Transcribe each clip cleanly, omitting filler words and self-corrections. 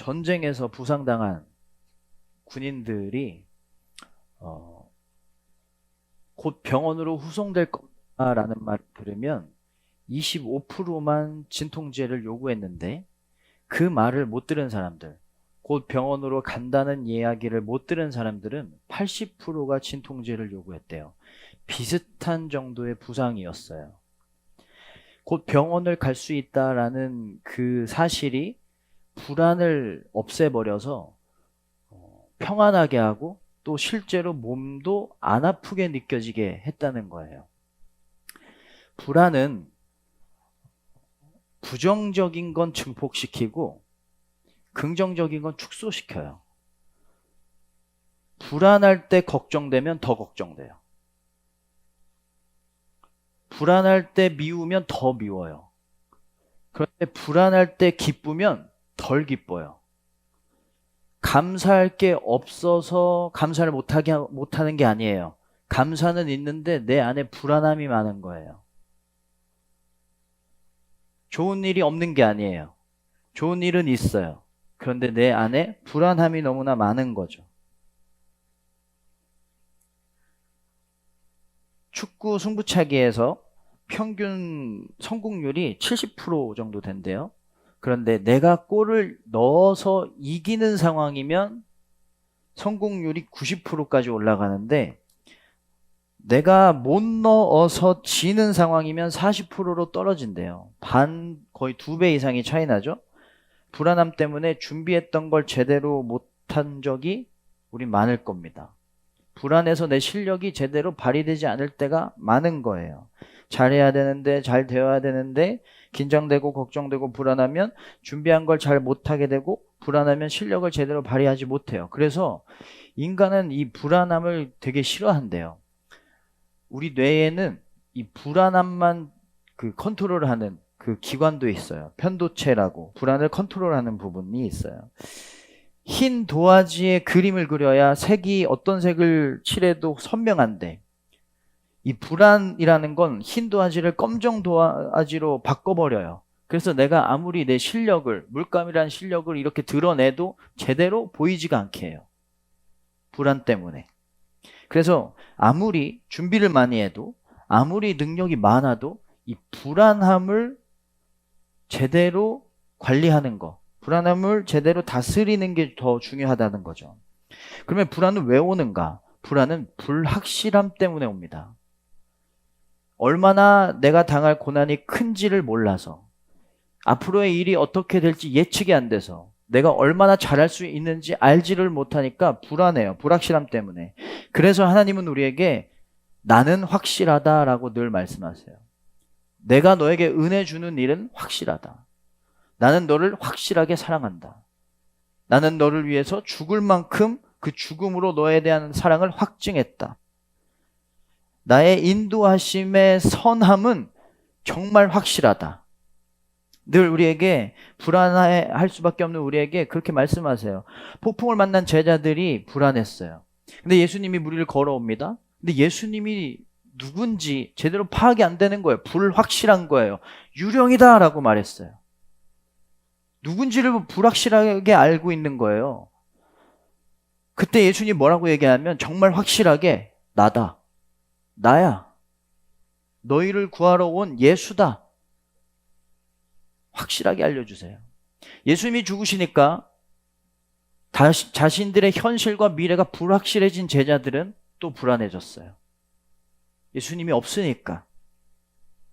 전쟁에서 부상당한 군인들이 곧 병원으로 후송될 거라는 말을 들으면 25%만 진통제를 요구했는데, 그 말을 못 들은 사람들, 곧 병원으로 간다는 이야기를 못 들은 사람들은 80%가 진통제를 요구했대요. 비슷한 정도의 부상이었어요. 곧 병원을 갈 수 있다라는 그 사실이 불안을 없애버려서 평안하게 하고, 또 실제로 몸도 안 아프게 느껴지게 했다는 거예요. 불안은 부정적인 건 증폭시키고 긍정적인 건 축소시켜요. 불안할 때 걱정되면 더 걱정돼요. 불안할 때 미우면 더 미워요. 그런데 불안할 때 기쁘면 덜 기뻐요. 감사할 게 없어서 감사를 못하는 게 아니에요. 감사는 있는데 내 안에 불안함이 많은 거예요. 좋은 일이 없는 게 아니에요. 좋은 일은 있어요. 그런데 내 안에 불안함이 너무나 많은 거죠. 축구 승부차기에서 평균 성공률이 70% 정도 된대요. 그런데 내가 골을 넣어서 이기는 상황이면 성공률이 90%까지 올라가는데, 내가 못 넣어서 지는 상황이면 40%로 떨어진대요. 거의 2배 이상이 차이 나죠? 불안함 때문에 준비했던 걸 제대로 못한 적이 우리 많을 겁니다. 불안해서 내 실력이 제대로 발휘되지 않을 때가 많은 거예요. 잘해야 되는데, 잘 되어야 되는데 긴장되고 걱정되고 불안하면 준비한 걸 잘 못하게 되고, 불안하면 실력을 제대로 발휘하지 못해요. 그래서 인간은 이 불안함을 되게 싫어한대요. 우리 뇌에는 이 불안함만 컨트롤하는 그 기관도 있어요. 편도체라고 불안을 컨트롤하는 부분이 있어요. 흰 도화지에 그림을 그려야 색이 어떤 색을 칠해도 선명한데, 이 불안이라는 건 흰 도화지를 검정 도화지로 바꿔버려요. 그래서 내가 아무리 내 실력을, 물감이라는 실력을 이렇게 드러내도 제대로 보이지가 않게 해요. 불안 때문에. 그래서 아무리 준비를 많이 해도, 아무리 능력이 많아도 이 불안함을 제대로 관리하는 거, 불안함을 제대로 다스리는 게 더 중요하다는 거죠. 그러면 불안은 왜 오는가? 불안은 불확실함 때문에 옵니다. 얼마나 내가 당할 고난이 큰지를 몰라서, 앞으로의 일이 어떻게 될지 예측이 안 돼서, 내가 얼마나 잘할 수 있는지 알지를 못하니까 불안해요. 불확실함 때문에. 그래서 하나님은 우리에게 나는 확실하다라고 늘 말씀하세요. 내가 너에게 은혜 주는 일은 확실하다. 나는 너를 확실하게 사랑한다. 나는 너를 위해서 죽을 만큼 그 죽음으로 너에 대한 사랑을 확증했다. 나의 인도하심의 선함은 정말 확실하다. 늘 우리에게, 불안할 수밖에 없는 우리에게 그렇게 말씀하세요. 폭풍을 만난 제자들이 불안했어요. 근데 예수님이 무리를 걸어옵니다. 근데 예수님이 누군지 제대로 파악이 안 되는 거예요. 불확실한 거예요. 유령이다 라고 말했어요. 누군지를 불확실하게 알고 있는 거예요. 그때 예수님이 뭐라고 얘기하면 정말 확실하게 나다. 나야. 너희를 구하러 온 예수다. 확실하게 알려주세요. 예수님이 죽으시니까 자신들의 현실과 미래가 불확실해진 제자들은 또 불안해졌어요. 예수님이 없으니까.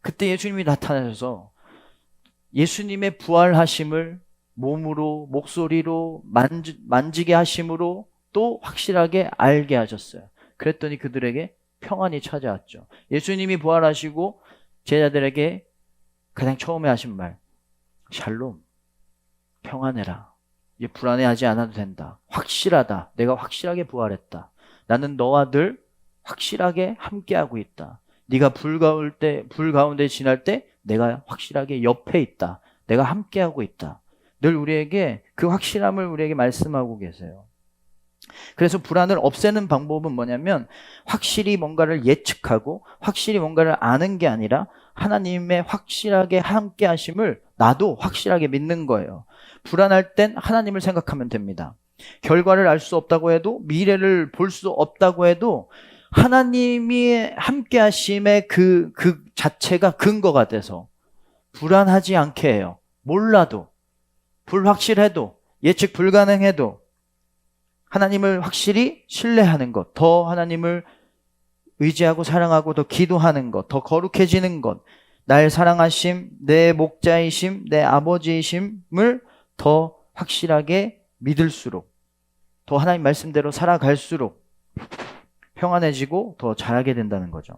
그때 예수님이 나타나셔서 예수님의 부활하심을 몸으로, 목소리로, 만지게 하심으로 또 확실하게 알게 하셨어요. 그랬더니 그들에게 평안이 찾아왔죠. 예수님이 부활하시고 제자들에게 가장 처음에 하신 말, 샬롬, 평안해라. 이제 불안해하지 않아도 된다. 확실하다. 내가 확실하게 부활했다. 나는 너와 늘 확실하게 함께하고 있다. 네가 불 가운데 지날 때 내가 확실하게 옆에 있다. 내가 함께하고 있다. 늘 우리에게 그 확실함을 우리에게 말씀하고 계세요. 그래서 불안을 없애는 방법은 뭐냐면, 확실히 뭔가를 예측하고 확실히 뭔가를 아는 게 아니라 하나님의 확실하게 함께 하심을 나도 확실하게 믿는 거예요. 불안할 땐 하나님을 생각하면 됩니다. 결과를 알 수 없다고 해도, 미래를 볼 수 없다고 해도 하나님이 함께 하심의 그 자체가 근거가 돼서 불안하지 않게 해요. 몰라도, 불확실해도, 예측 불가능해도 하나님을 확실히 신뢰하는 것, 더 하나님을 의지하고 사랑하고 더 기도하는 것, 더 거룩해지는 것, 날 사랑하심, 내 목자이심, 내 아버지이심을 더 확실하게 믿을수록, 더 하나님 말씀대로 살아갈수록 평안해지고 더 잘하게 된다는 거죠.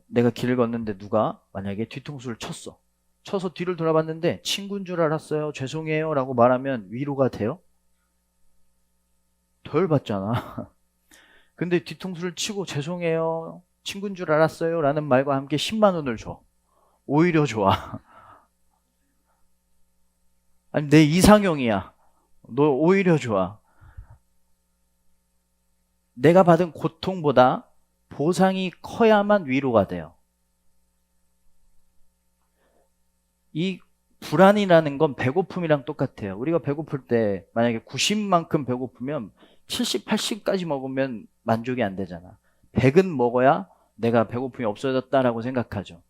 내가 길을 걷는데 누가 만약에 뒤통수를 쳐서 뒤를 돌아봤는데 친구인 줄 알았어요, 죄송해요 라고 말하면 위로가 돼요? 덜 받잖아. 근데 뒤통수를 치고 죄송해요, 친구인 줄 알았어요 라는 말과 함께 10만 원을 줘. 오히려 좋아. 아니, 내 이상형이야. 너 오히려 좋아. 내가 받은 고통보다 보상이 커야만 위로가 돼요. 이 불안이라는 건 배고픔이랑 똑같아요. 우리가 배고플 때 만약에 90만큼 배고프면 70, 80까지 먹으면 만족이 안 되잖아. 100은 먹어야 내가 배고픔이 없어졌다라고 생각하죠.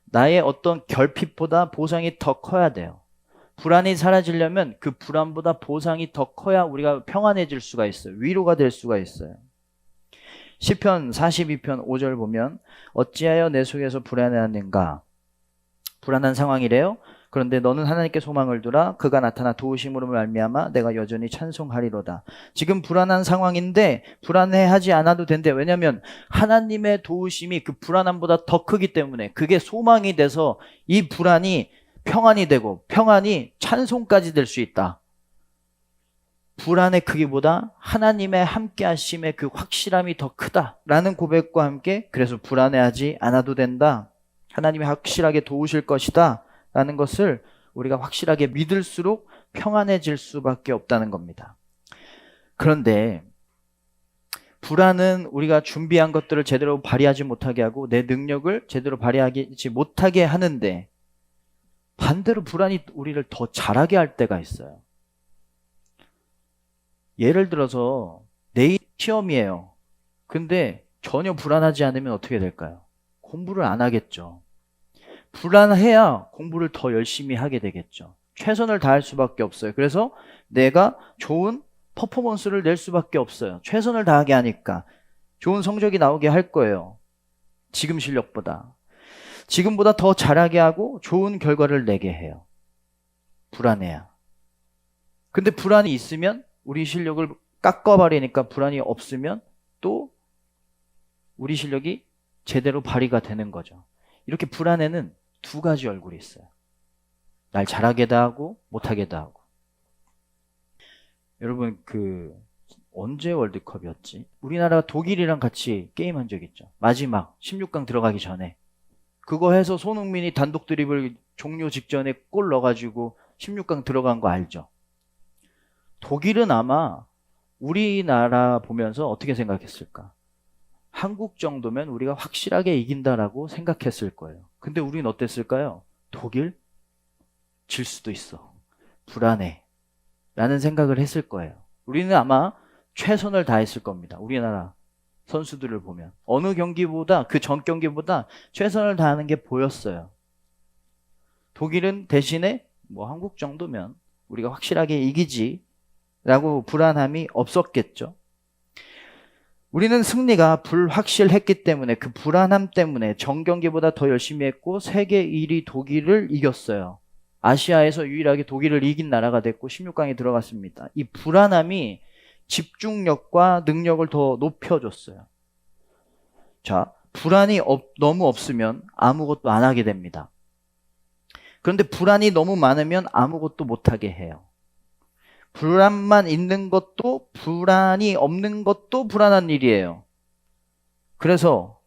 나의 어떤 결핍보다 보상이 더 커야 돼요. 불안이 사라지려면 그 불안보다 보상이 더 커야 우리가 평안해질 수가 있어요. 위로가 될 수가 있어요. 시편 42편 5절 보면 어찌하여 내 속에서 불안해하는가? 불안한 상황이래요. 그런데 너는 하나님께 소망을 두라. 그가 나타나 도우심으로 말미암아 내가 여전히 찬송하리로다. 지금 불안한 상황인데 불안해하지 않아도 된대. 왜냐하면 하나님의 도우심이 그 불안함보다 더 크기 때문에, 그게 소망이 돼서 이 불안이 평안이 되고 평안이 찬송까지 될 수 있다. 불안의 크기보다 하나님의 함께 하심의 그 확실함이 더 크다라는 고백과 함께, 그래서 불안해하지 않아도 된다, 하나님이 확실하게 도우실 것이다 라는 것을 우리가 확실하게 믿을수록 평안해질 수밖에 없다는 겁니다. 그런데 불안은 우리가 준비한 것들을 제대로 발휘하지 못하게 하고 내 능력을 제대로 발휘하지 못하게 하는데, 반대로 불안이 우리를 더 잘하게 할 때가 있어요. 예를 들어서 내일 시험이에요. 근데 전혀 불안하지 않으면 어떻게 될까요? 공부를 안 하겠죠. 불안해야 공부를 더 열심히 하게 되겠죠. 최선을 다할 수밖에 없어요. 그래서 내가 좋은 퍼포먼스를 낼 수밖에 없어요. 최선을 다하게 하니까 좋은 성적이 나오게 할 거예요. 지금 실력보다. 지금보다 더 잘하게 하고 좋은 결과를 내게 해요. 불안해야. 근데 불안이 있으면 우리 실력을 깎아버리니까, 불안이 없으면 또 우리 실력이 제대로 발휘가 되는 거죠. 이렇게 불안에는 두 가지 얼굴이 있어요. 날 잘하게도 하고 못하게도 하고. 여러분, 언제 월드컵이었지? 우리나라가 독일이랑 같이 게임한 적 있죠. 마지막 16강 들어가기 전에. 그거 해서 손흥민이 단독 드리블 종료 직전에 골 넣어가지고 16강 들어간 거 알죠? 독일은 아마 우리나라 보면서 어떻게 생각했을까? 한국 정도면 우리가 확실하게 이긴다라고 생각했을 거예요. 근데 우린 어땠을까요? 독일? 질 수도 있어. 불안해. 라는 생각을 했을 거예요. 우리는 아마 최선을 다했을 겁니다. 우리나라 선수들을 보면. 어느 경기보다, 그 전 경기보다 최선을 다하는 게 보였어요. 독일은 대신에 한국 정도면 우리가 확실하게 이기지 라고 불안함이 없었겠죠. 우리는 승리가 불확실했기 때문에, 그 불안함 때문에 전 경기보다 더 열심히 했고 세계 1위 독일을 이겼어요. 아시아에서 유일하게 독일을 이긴 나라가 됐고 16강에 들어갔습니다. 이 불안함이 집중력과 능력을 더 높여줬어요. 자, 불안이 너무 없으면 아무것도 안 하게 됩니다. 그런데 불안이 너무 많으면 아무것도 못하게 해요. 불안만 있는 것도, 불안이 없는 것도 불안한 일이에요. 그래서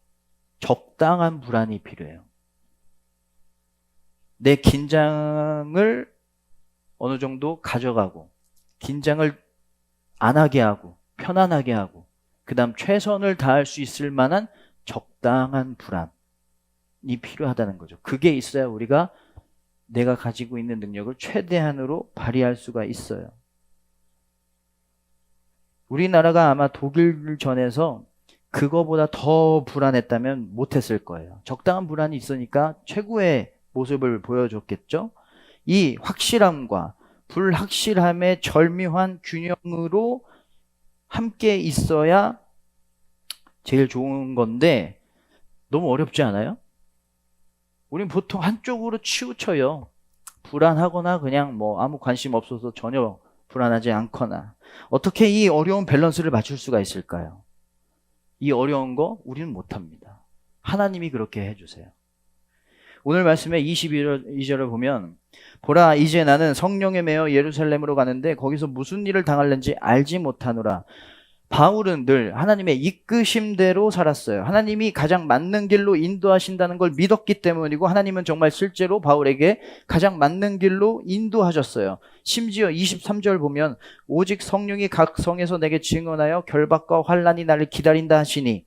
적당한 불안이 필요해요. 내 긴장을 어느 정도 가져가고, 긴장을 안 하게 하고, 편안하게 하고, 그 다음 최선을 다할 수 있을 만한 적당한 불안이 필요하다는 거죠. 그게 있어야 우리가 내가 가지고 있는 능력을 최대한으로 발휘할 수가 있어요. 우리나라가 아마 독일 전에서 그거보다 더 불안했다면 못했을 거예요. 적당한 불안이 있으니까 최고의 모습을 보여줬겠죠. 이 확실함과 불확실함의 절묘한 균형으로 함께 있어야 제일 좋은 건데 너무 어렵지 않아요? 우린 보통 한쪽으로 치우쳐요. 불안하거나 그냥 뭐 아무 관심 없어서 전혀 불안하지 않거나. 어떻게 이 어려운 밸런스를 맞출 수가 있을까요? 이 어려운 거 우리는 못합니다. 하나님이 그렇게 해주세요. 오늘 말씀에 22절을 보면 보라 이제 나는 성령에 매여 예루살렘으로 가는데 거기서 무슨 일을 당할는지 알지 못하노라. 바울은 늘 하나님의 이끄심대로 살았어요. 하나님이 가장 맞는 길로 인도하신다는 걸 믿었기 때문이고 하나님은 정말 실제로 바울에게 가장 맞는 길로 인도하셨어요. 심지어 23절 보면 오직 성령이 각 성에서 내게 증언하여 결박과 환난이 나를 기다린다 하시니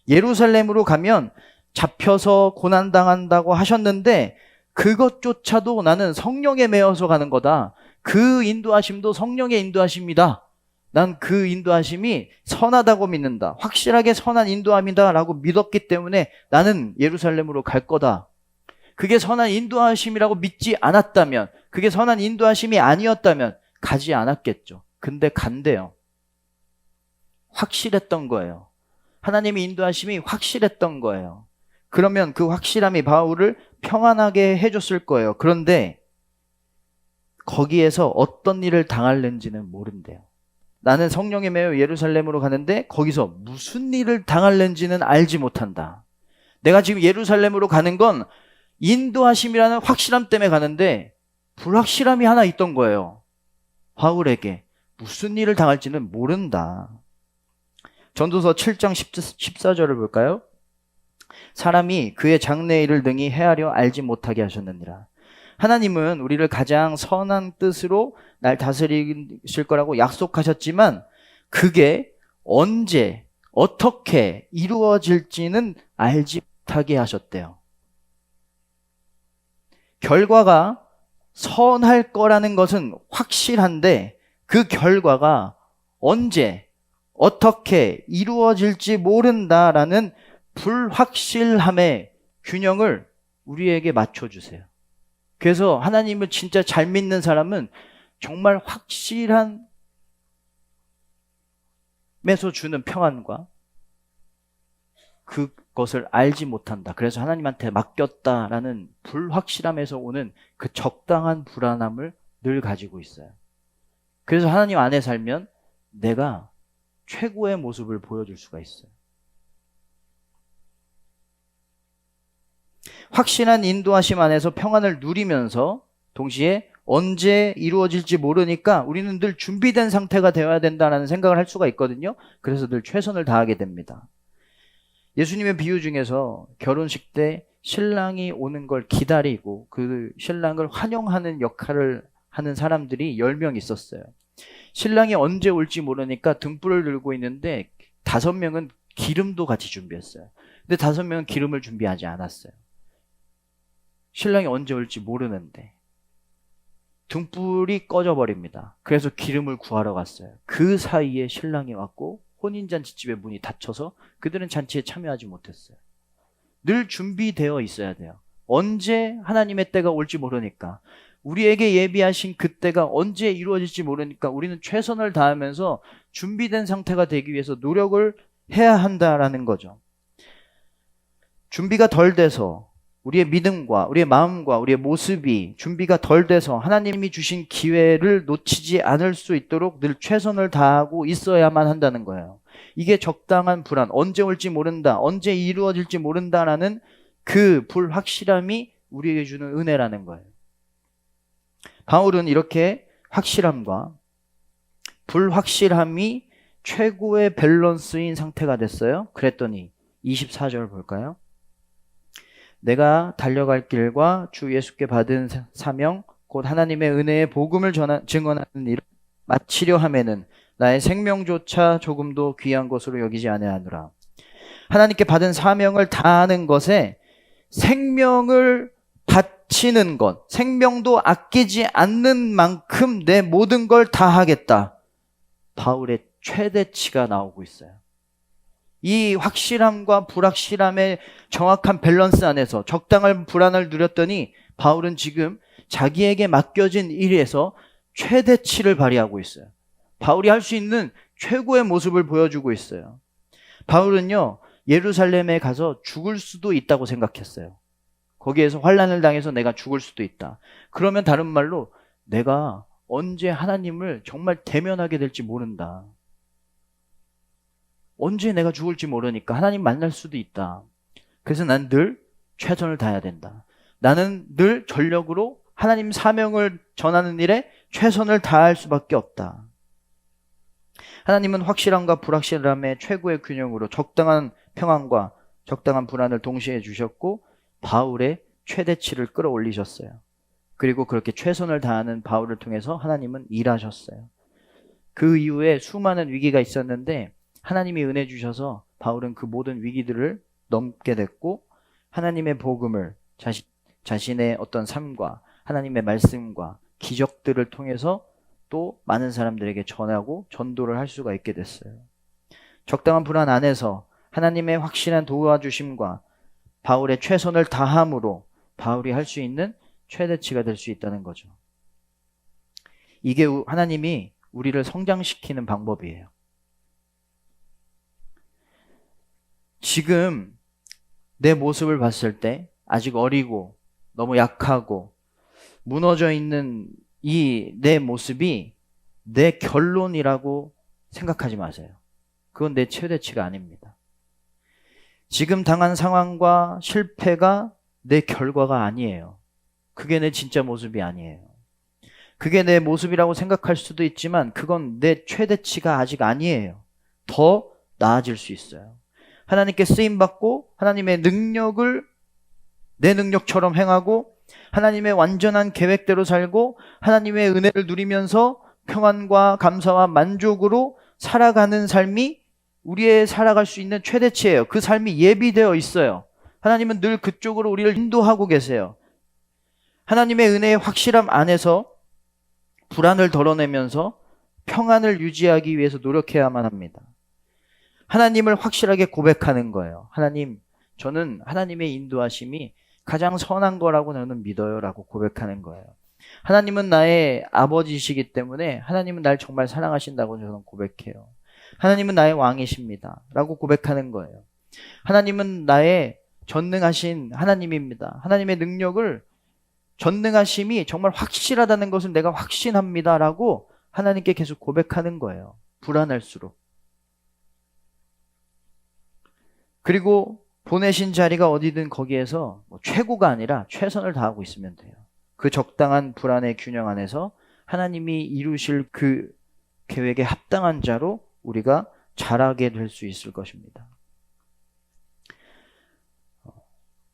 예루살렘으로 가면 잡혀서 고난당한다고 하셨는데 그것조차도 나는 성령에 매여서 가는 거다. 그 인도하심도 성령의 인도하심이다. 난 그 인도하심이 선하다고 믿는다. 확실하게 선한 인도함이다 라고 믿었기 때문에 나는 예루살렘으로 갈 거다. 그게 선한 인도하심이라고 믿지 않았다면, 그게 선한 인도하심이 아니었다면 가지 않았겠죠. 근데 간대요. 확실했던 거예요. 하나님의 인도하심이 확실했던 거예요. 그러면 그 확실함이 바울을 평안하게 해줬을 거예요. 그런데 거기에서 어떤 일을 당할는지는 모른대요. 나는 성령에 매여 예루살렘으로 가는데 거기서 무슨 일을 당할는지는 알지 못한다. 내가 지금 예루살렘으로 가는 건 인도하심이라는 확실함 때문에 가는데 불확실함이 하나 있던 거예요. 바울에게 무슨 일을 당할지는 모른다. 전도서 7장 14절을 볼까요? 사람이 그의 장래일을 능히 헤아려 알지 못하게 하셨느니라. 하나님은 우리를 가장 선한 뜻으로 날 다스리실 거라고 약속하셨지만 그게 언제 어떻게 이루어질지는 알지 못하게 하셨대요. 결과가 선할 거라는 것은 확실한데 그 결과가 언제 어떻게 이루어질지 모른다라는 불확실함의 균형을 우리에게 맞춰주세요. 그래서 하나님을 진짜 잘 믿는 사람은 정말 확실한 에서 주는 평안과 그것을 알지 못한다. 그래서 하나님한테 맡겼다라는 불확실함에서 오는 그 적당한 불안함을 늘 가지고 있어요. 그래서 하나님 안에 살면 내가 최고의 모습을 보여줄 수가 있어요. 확실한 인도하심 안에서 평안을 누리면서 동시에 언제 이루어질지 모르니까 우리는 늘 준비된 상태가 되어야 된다는 생각을 할 수가 있거든요. 그래서 늘 최선을 다하게 됩니다. 예수님의 비유 중에서 결혼식 때 신랑이 오는 걸 기다리고 그 신랑을 환영하는 역할을 하는 사람들이 10명 있었어요. 신랑이 언제 올지 모르니까 등불을 들고 있는데 5명은 기름도 같이 준비했어요. 근데 5명은 기름을 준비하지 않았어요. 신랑이 언제 올지 모르는데 등불이 꺼져버립니다. 그래서 기름을 구하러 갔어요. 그 사이에 신랑이 왔고 혼인잔치집의 문이 닫혀서 그들은 잔치에 참여하지 못했어요. 늘 준비되어 있어야 돼요. 언제 하나님의 때가 올지 모르니까, 우리에게 예비하신 그때가 언제 이루어질지 모르니까 우리는 최선을 다하면서 준비된 상태가 되기 위해서 노력을 해야 한다라는 거죠. 준비가 덜 돼서 우리의 믿음과 우리의 마음과 우리의 모습이 준비가 덜 돼서 하나님이 주신 기회를 놓치지 않을 수 있도록 늘 최선을 다하고 있어야만 한다는 거예요. 이게 적당한 불안, 언제 올지 모른다, 언제 이루어질지 모른다라는 그 불확실함이 우리에게 주는 은혜라는 거예요. 바울은 이렇게 확실함과 불확실함이 최고의 밸런스인 상태가 됐어요. 그랬더니 24절 볼까요? 내가 달려갈 길과 주 예수께 받은 사명 곧 하나님의 은혜의 복음을 증언하는 일을 마치려 하면은 나의 생명조차 조금도 귀한 것으로 여기지 아니하노라. 하나님께 받은 사명을 다하는 것에 생명을 바치는 것, 생명도 아끼지 않는 만큼 내 모든 걸 다 하겠다. 바울의 최대치가 나오고 있어요. 이 확실함과 불확실함의 정확한 밸런스 안에서 적당한 불안을 누렸더니 바울은 지금 자기에게 맡겨진 일에서 최대치를 발휘하고 있어요. 바울이 할 수 있는 최고의 모습을 보여주고 있어요. 바울은요, 예루살렘에 가서 죽을 수도 있다고 생각했어요. 거기에서 환난을 당해서 내가 죽을 수도 있다. 그러면 다른 말로 내가 언제 하나님을 정말 대면하게 될지 모른다. 언제 내가 죽을지 모르니까 하나님 만날 수도 있다. 그래서 난 늘 최선을 다해야 된다. 나는 늘 전력으로 하나님 사명을 전하는 일에 최선을 다할 수밖에 없다. 하나님은 확실함과 불확실함의 최고의 균형으로 적당한 평안과 적당한 불안을 동시에 주셨고 바울의 최대치를 끌어올리셨어요. 그리고 그렇게 최선을 다하는 바울을 통해서 하나님은 일하셨어요. 그 이후에 수많은 위기가 있었는데 하나님이 은혜 주셔서 바울은 그 모든 위기들을 넘게 됐고 하나님의 복음을 자신의 어떤 삶과 하나님의 말씀과 기적들을 통해서 또 많은 사람들에게 전하고 전도를 할 수가 있게 됐어요. 적당한 불안 안에서 하나님의 확실한 도와주심과 바울의 최선을 다함으로 바울이 할 수 있는 최대치가 될 수 있다는 거죠. 이게 하나님이 우리를 성장시키는 방법이에요. 지금 내 모습을 봤을 때 아직 어리고 너무 약하고 무너져 있는 이 내 모습이 내 결론이라고 생각하지 마세요. 그건 내 최대치가 아닙니다. 지금 당한 상황과 실패가 내 결과가 아니에요. 그게 내 진짜 모습이 아니에요. 그게 내 모습이라고 생각할 수도 있지만 그건 내 최대치가 아직 아니에요. 더 나아질 수 있어요. 하나님께 쓰임받고 하나님의 능력을 내 능력처럼 행하고 하나님의 완전한 계획대로 살고 하나님의 은혜를 누리면서 평안과 감사와 만족으로 살아가는 삶이 우리의 살아갈 수 있는 최대치예요. 그 삶이 예비되어 있어요. 하나님은 늘 그쪽으로 우리를 인도하고 계세요. 하나님의 은혜의 확실함 안에서 불안을 덜어내면서 평안을 유지하기 위해서 노력해야만 합니다. 하나님을 확실하게 고백하는 거예요. 하나님, 저는 하나님의 인도하심이 가장 선한 거라고 저는 믿어요 라고 고백하는 거예요. 하나님은 나의 아버지이시기 때문에 하나님은 날 정말 사랑하신다고 저는 고백해요. 하나님은 나의 왕이십니다 라고 고백하는 거예요. 하나님은 나의 전능하신 하나님입니다. 하나님의 능력을 전능하심이 정말 확실하다는 것을 내가 확신합니다 라고 하나님께 계속 고백하는 거예요. 불안할수록. 그리고 보내신 자리가 어디든 거기에서 최고가 아니라 최선을 다하고 있으면 돼요. 그 적당한 불안의 균형 안에서 하나님이 이루실 그 계획에 합당한 자로 우리가 자라게 될 수 있을 것입니다.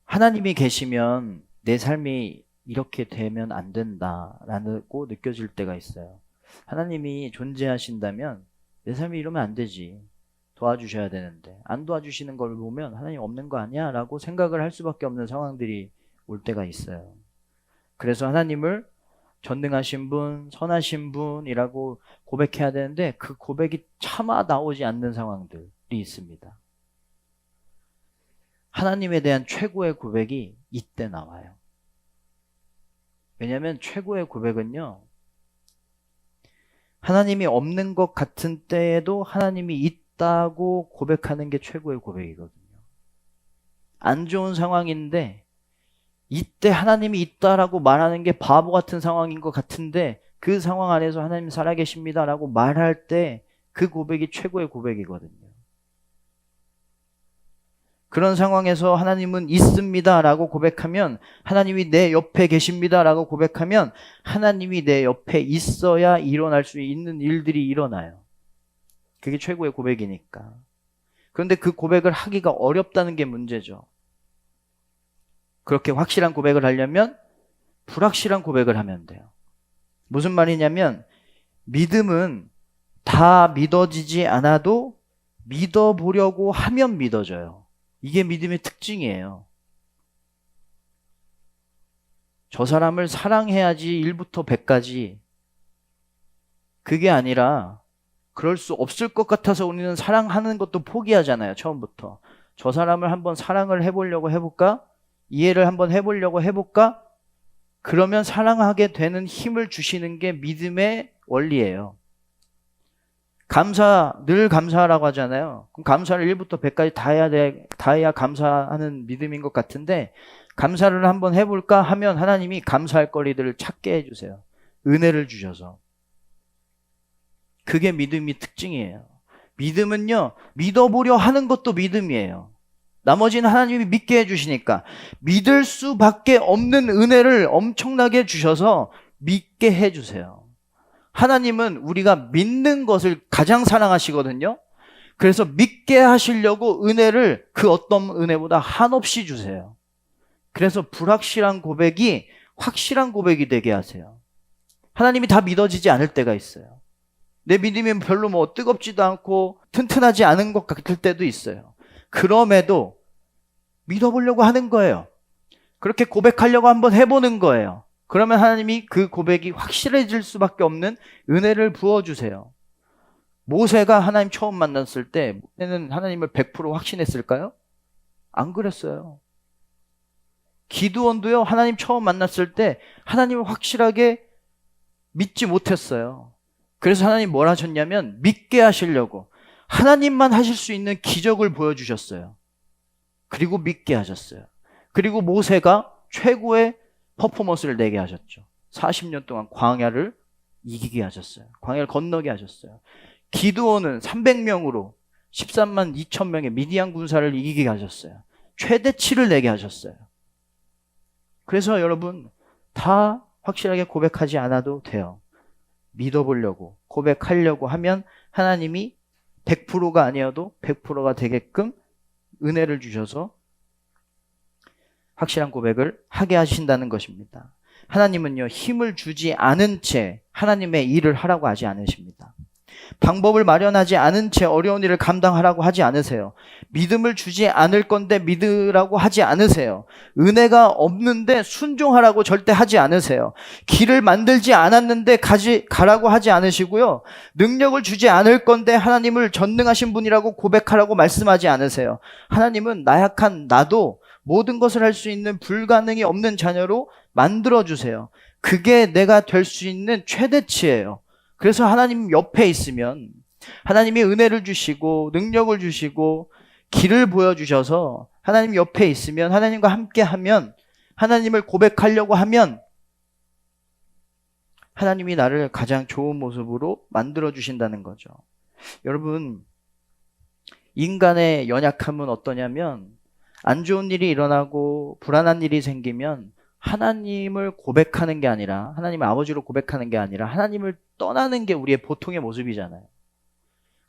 하나님이 계시면 내 삶이 이렇게 되면 안 된다라고 느껴질 때가 있어요. 하나님이 존재하신다면 내 삶이 이러면 안 되지. 도와주셔야 되는데 안 도와주시는 걸 보면 하나님 없는 거 아니야? 라고 생각을 할 수밖에 없는 상황들이 올 때가 있어요. 그래서 하나님을 전능하신 분, 선하신 분이라고 고백해야 되는데 그 고백이 차마 나오지 않는 상황들이 있습니다. 하나님에 대한 최고의 고백이 이때 나와요. 왜냐하면 최고의 고백은요, 하나님이 없는 것 같은 때에도 하나님이 있다고 고백하는 게 최고의 고백이거든요. 안 좋은 상황인데 이때 하나님이 있다라고 말하는 게 바보 같은 상황인 것 같은데 그 상황 안에서 하나님 살아계십니다라고 말할 때 그 고백이 최고의 고백이거든요. 그런 상황에서 하나님은 있습니다라고 고백하면, 하나님이 내 옆에 계십니다라고 고백하면 하나님이 내 옆에 있어야 일어날 수 있는 일들이 일어나요. 그게 최고의 고백이니까. 그런데 그 고백을 하기가 어렵다는 게 문제죠. 그렇게 확실한 고백을 하려면 불확실한 고백을 하면 돼요. 무슨 말이냐면, 믿음은 다 믿어지지 않아도 믿어보려고 하면 믿어져요. 이게 믿음의 특징이에요. 저 사람을 사랑해야지 1부터 100까지. 그게 아니라 그럴 수 없을 것 같아서 우리는 사랑하는 것도 포기하잖아요. 처음부터. 저 사람을 한번 사랑을 해보려고 해볼까? 이해를 한번 해보려고 해볼까? 그러면 사랑하게 되는 힘을 주시는 게 믿음의 원리예요. 늘 감사하라고 하잖아요. 그럼 감사를 1부터 100까지 다 해야 감사하는 믿음인 것 같은데, 감사를 한번 해볼까 하면 하나님이 감사할 거리들을 찾게 해주세요. 은혜를 주셔서. 그게 믿음의 특징이에요. 믿음은요, 믿어보려 하는 것도 믿음이에요. 나머지는 하나님이 믿게 해주시니까. 믿을 수밖에 없는 은혜를 엄청나게 주셔서 믿게 해주세요. 하나님은 우리가 믿는 것을 가장 사랑하시거든요. 그래서 믿게 하시려고 은혜를 그 어떤 은혜보다 한없이 주세요. 그래서 불확실한 고백이 확실한 고백이 되게 하세요. 하나님이 다 믿어지지 않을 때가 있어요. 내 믿음이 별로 뜨겁지도 않고 튼튼하지 않은 것 같을 때도 있어요. 그럼에도 믿어보려고 하는 거예요. 그렇게 고백하려고 한번 해보는 거예요. 그러면 하나님이 그 고백이 확실해질 수밖에 없는 은혜를 부어주세요. 모세가 하나님 처음 만났을 때 모세는 하나님을 100% 확신했을까요? 안 그랬어요. 기드온도요, 하나님 처음 만났을 때 하나님을 확실하게 믿지 못했어요. 그래서 하나님 뭘 하셨냐면 믿게 하시려고 하나님만 하실 수 있는 기적을 보여주셨어요. 그리고 믿게 하셨어요. 그리고 모세가 최고의 퍼포먼스를 내게 하셨죠. 40년 동안 광야를 이기게 하셨어요. 광야를 건너게 하셨어요. 기드온은 300명으로 13만 2천 명의 미디안 군사를 이기게 하셨어요. 최대치를 내게 하셨어요. 그래서 여러분, 다 확실하게 고백하지 않아도 돼요. 믿어보려고, 고백하려고 하면 하나님이 100%가 아니어도 100%가 되게끔 은혜를 주셔서 확실한 고백을 하게 하신다는 것입니다. 하나님은요, 힘을 주지 않은 채 하나님의 일을 하라고 하지 않으십니다. 방법을 마련하지 않은 채 어려운 일을 감당하라고 하지 않으세요. 믿음을 주지 않을 건데 믿으라고 하지 않으세요. 은혜가 없는데 순종하라고 절대 하지 않으세요. 길을 만들지 않았는데 가라고 하지 않으시고요. 능력을 주지 않을 건데 하나님을 전능하신 분이라고 고백하라고 말씀하지 않으세요. 하나님은 나약한 나도 모든 것을 할 수 있는 불가능이 없는 자녀로 만들어주세요. 그게 내가 될 수 있는 최대치예요. 그래서 하나님 옆에 있으면 하나님이 은혜를 주시고 능력을 주시고 길을 보여주셔서 하나님 옆에 있으면 하나님과 함께하면 하나님을 고백하려고 하면 하나님이 나를 가장 좋은 모습으로 만들어주신다는 거죠. 여러분, 인간의 연약함은 어떠냐면 안 좋은 일이 일어나고 불안한 일이 생기면 하나님을 고백하는 게 아니라 하나님을 아버지로 고백하는 게 아니라 하나님을 떠나는 게 우리의 보통의 모습이잖아요.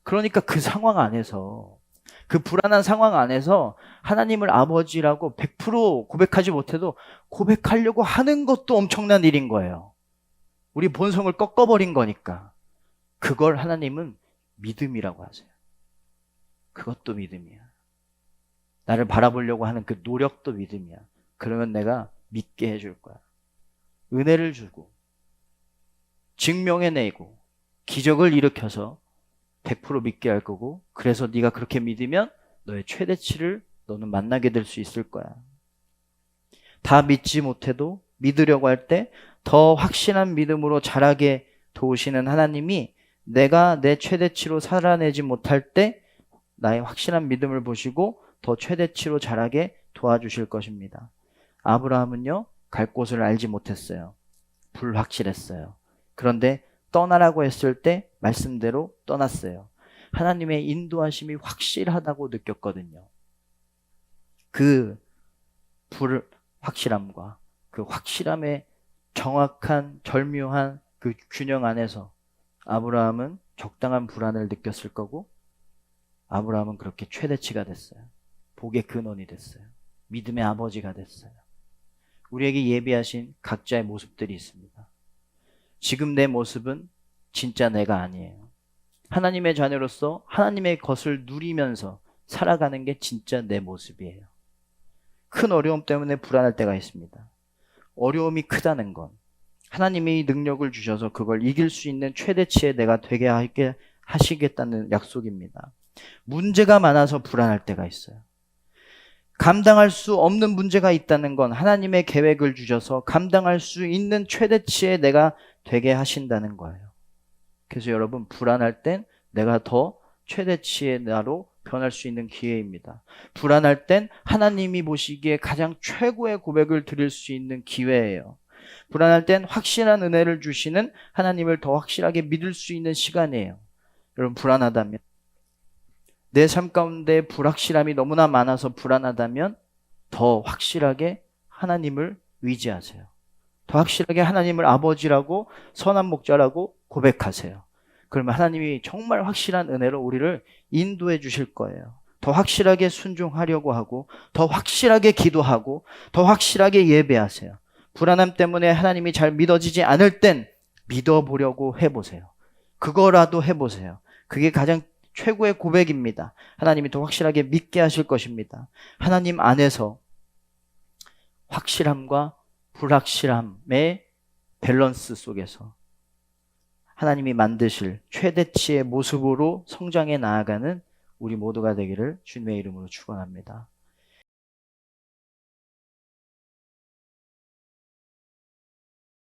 그러니까 그 상황 안에서 그 불안한 상황 안에서 하나님을 아버지라고 100% 고백하지 못해도 고백하려고 하는 것도 엄청난 일인 거예요. 우리 본성을 꺾어버린 거니까. 그걸 하나님은 믿음이라고 하세요. 그것도 믿음이야. 나를 바라보려고 하는 그 노력도 믿음이야. 그러면 내가 믿게 해줄 거야. 은혜를 주고 증명해내고 기적을 일으켜서 100% 믿게 할 거고, 그래서 네가 그렇게 믿으면 너의 최대치를 너는 만나게 될 수 있을 거야. 다 믿지 못해도 믿으려고 할 때 더 확신한 믿음으로 자라게 도우시는 하나님이 내가 내 최대치로 살아내지 못할 때 나의 확신한 믿음을 보시고 더 최대치로 자라게 도와주실 것입니다. 아브라함은요, 갈 곳을 알지 못했어요. 불확실했어요. 그런데 떠나라고 했을 때 말씀대로 떠났어요. 하나님의 인도하심이 확실하다고 느꼈거든요. 그 불확실함과 그 확실함의 정확한 절묘한 그 균형 안에서 아브라함은 적당한 불안을 느꼈을 거고, 아브라함은 그렇게 최대치가 됐어요. 복의 근원이 됐어요. 믿음의 아버지가 됐어요. 우리에게 예비하신 각자의 모습들이 있습니다. 지금 내 모습은 진짜 내가 아니에요. 하나님의 자녀로서 하나님의 것을 누리면서 살아가는 게 진짜 내 모습이에요. 큰 어려움 때문에 불안할 때가 있습니다. 어려움이 크다는 건 하나님이 능력을 주셔서 그걸 이길 수 있는 최대치의 내가 되게 하시겠다는 약속입니다. 문제가 많아서 불안할 때가 있어요. 감당할 수 없는 문제가 있다는 건 하나님의 계획을 주셔서 감당할 수 있는 최대치의 내가 되게 하신다는 거예요. 그래서 여러분, 불안할 땐 내가 더 최대치의 나로 변할 수 있는 기회입니다. 불안할 땐 하나님이 보시기에 가장 최고의 고백을 드릴 수 있는 기회예요. 불안할 땐 확실한 은혜를 주시는 하나님을 더 확실하게 믿을 수 있는 시간이에요. 여러분, 불안하다면, 내 삶 가운데 불확실함이 너무나 많아서 불안하다면 더 확실하게 하나님을 의지하세요. 더 확실하게 하나님을 아버지라고, 선한 목자라고 고백하세요. 그러면 하나님이 정말 확실한 은혜로 우리를 인도해 주실 거예요. 더 확실하게 순종하려고 하고, 더 확실하게 기도하고, 더 확실하게 예배하세요. 불안함 때문에 하나님이 잘 믿어지지 않을 땐 믿어보려고 해보세요. 그거라도 해보세요. 그게 가장 최고의 고백입니다. 하나님이 더 확실하게 믿게 하실 것입니다. 하나님 안에서 확실함과 불확실함의 밸런스 속에서 하나님이 만드실 최대치의 모습으로 성장해 나아가는 우리 모두가 되기를 주님의 이름으로 축원합니다.